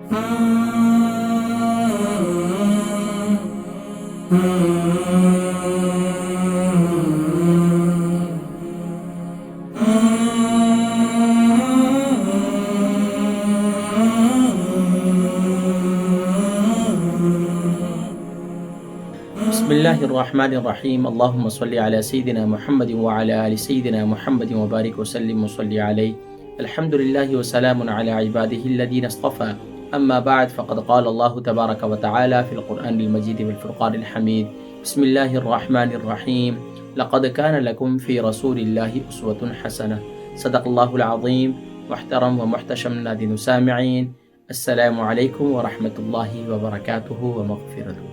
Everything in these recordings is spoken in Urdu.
بسم الله الرحمن الرحيم اللهم صل على سيدنا محمد وعلى آل سيدنا محمد وبارك وسلم وصل عليه الحمد لله وسلام على عباده الذين اصطفى أما بعد فقد قال الله تبارك وتعالى في القرآن المجيد والفرقان الحميد بسم الله الرحمن الرحيم لقد كان لكم في رسول الله أسوة حسنة صدق الله العظيم. محترم ومحتشم نادين سامعين، السلام علیکم ورحمۃ اللہ وبرکاتہ ومغفرتہ۔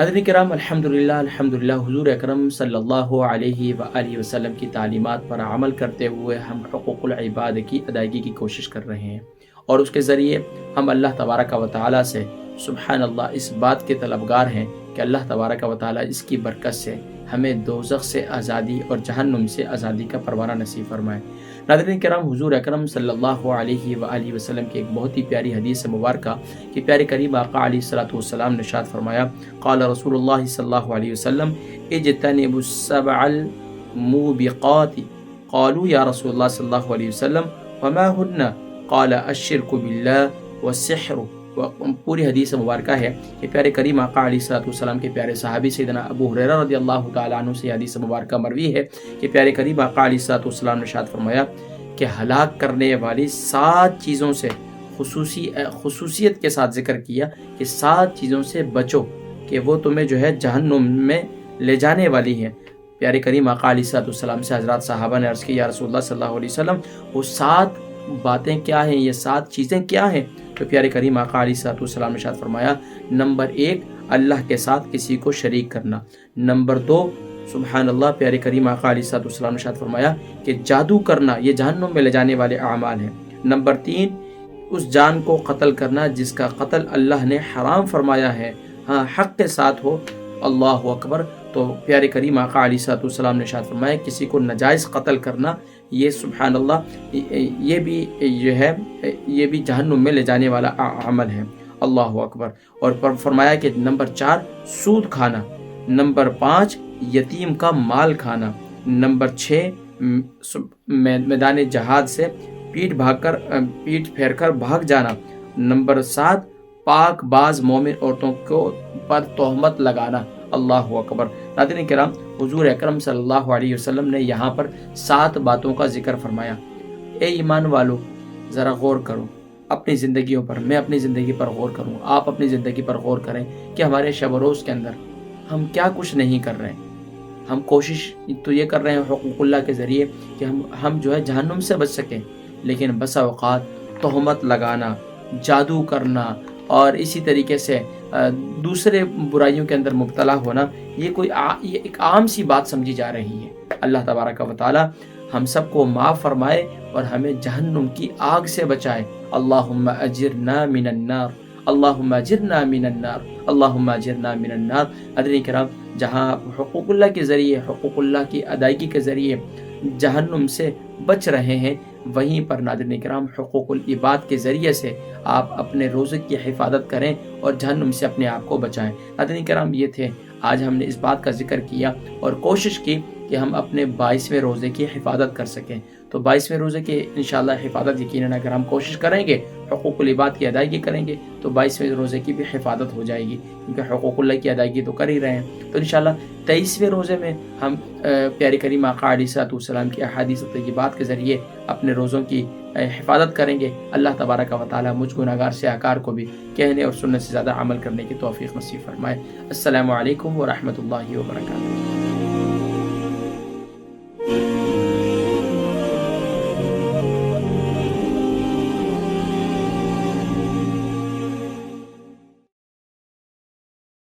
حضرت کرام الحمدللہ حضور اکرم صلی اللہ علیہ وآلہ وسلم کی تعلیمات پر عمل کرتے ہوئے ہم حقوق العباد کی ادائیگی کی کوشش کر رہے ہیں، اور اس کے ذریعے ہم اللہ تبارک و تعالیٰ سے سبحان اللہ اس بات کے طلبگار ہیں کہ اللہ تبارک و تعالیٰ اس کی برکت سے ہمیں دوزخ سے آزادی اور جہنم سے آزادی کا پروانہ نصیب فرمائے۔ ناظرین کرام، حضور اکرم صلی اللہ علیہ وآلہ وسلم کی ایک بہت ہی پیاری حدیث مبارکہ کہ پیارے کریم آقا علیہ الصلوۃ والسلام نے ارشاد فرمایا، قال رسول اللہ صلی اللہ علیہ وسلم اجتنبوا السبع الموبقات قالوا یا رسول اللہ صلی اللہ علیہ وسلم وما ہن قال الشرک باللہ والسحر۔ پوری حدیث مبارکہ ہے کہ پیارے کریم آقا علیہ الصلوۃ والسلام کے پیارے صحابی سیدنا ابو ہریرہ رضی اللہ تعالیٰ عنہ سے حدیث مبارکہ مروی ہے کہ پیارے کریم آقا علیہ الصلوۃ والسلام نے ارشاد فرمایا کہ ہلاک کرنے والی 7 چیزوں سے خصوصیت کے ساتھ ذکر کیا کہ 7 چیزوں سے بچو کہ وہ تمہیں جو ہے جہنم میں لے جانے والی ہیں۔ پیارے کریم آقا علیہ الصلوۃ والسلام سے حضرات صحابہ نے عرض کی، یا رسول اللہ صلی اللہ علیہ وسلم وہ 7 باتیں کیا ہیں، یہ 7 چیزیں کیا ہیں؟ تو پیارے کریم آقا علیہ الصلوۃ والسلام نے ارشاد فرمایا، نمبر 1 اللہ کے ساتھ کسی کو شریک کرنا، نمبر 2 سبحان اللہ پیارے کریم آقا علیہ الصلوۃ والسلام نے ارشاد فرمایا کہ جادو کرنا، یہ جہنم میں لے جانے والے اعمال ہیں، نمبر 3 اس جان کو قتل کرنا جس کا قتل اللہ نے حرام فرمایا ہے، ہاں حق کے ساتھ ہو، اللہ اکبر۔ تو پیارے کریم آقا علیہ الصلوۃ والسلام نے ارشاد فرمایا کسی کو ناجائز قتل کرنا، یہ سبحان اللہ یہ بھی جہنم میں لے جانے والا عمل ہے، اللہ اکبر۔ اور فرمایا کہ نمبر 4 سود کھانا، نمبر 5 یتیم کا مال کھانا، نمبر 6 میدان جہاد سے پیٹ پھیر کر بھاگ جانا، نمبر 7 پاک باز مومن عورتوں کو پر تہمت لگانا، اللہ اکبر۔ ناظرین کرام، حضور اکرم صلی اللہ علیہ وسلم نے یہاں پر 7 باتوں کا ذکر فرمایا۔ اے ایمان والو، ذرا غور کرو اپنی زندگیوں پر، میں اپنی زندگی پر غور کروں، آپ اپنی زندگی پر غور کریں کہ ہمارے شب و روز کے اندر ہم کیا کچھ نہیں کر رہے ہیں۔ ہم کوشش تو یہ کر رہے ہیں حقوق اللہ کے ذریعے کہ ہم جو ہے جہنم سے بچ سکیں، لیکن بسا اوقات تہمت لگانا، جادو کرنا اور اسی طریقے سے دوسرے برائیوں کے اندر مبتلا ہونا، یہ ایک عام سی بات سمجھی جا رہی ہے۔ اللہ تبارک و تعالی ہم سب کو معاف فرمائے اور ہمیں جہنم کی آگ سے بچائے۔ اللہم اجرنا من النار، اللہم اجرنا من النار، اللہم اجرنا من النار۔ حضرات کرام، جہاں حقوق اللہ کے ذریعے، حقوق اللہ کی ادائیگی کے ذریعے جہنم سے بچ رہے ہیں، وہیں پر ناظرین کرام حقوق العباد کے ذریعے سے آپ اپنے روزے کی حفاظت کریں اور جہنم سے اپنے آپ کو بچائیں۔ ناظرین کرام، یہ تھے آج ہم نے اس بات کا ذکر کیا اور کوشش کی کہ ہم اپنے 22ویں روزے کی حفاظت کر سکیں۔ تو 22ویں روزے کی انشاءاللہ حفاظت یقیناً اگر ہم کوشش کریں گے، حقوق العباد کی ادائیگی کریں گے تو 22ویں روزے کی بھی حفاظت ہو جائے گی، کیونکہ حقوق اللہ کی ادائیگی تو کر ہی رہے ہیں۔ تو انشاءاللہ 23ویں روزے میں ہم پیارے کریم آقا علیہ الصلوۃ والسلام کی احادیث طیبات کے ذریعے اپنے روزوں کی حفاظت کریں گے۔ اللہ تبارک و تعالی مجھ گناہگار سیاہکار کو بھی کہنے اور سننے سے زیادہ عمل کرنے کی توفیق نصیب فرمائے۔ السلام علیکم ورحمۃ اللہ وبرکاتہ۔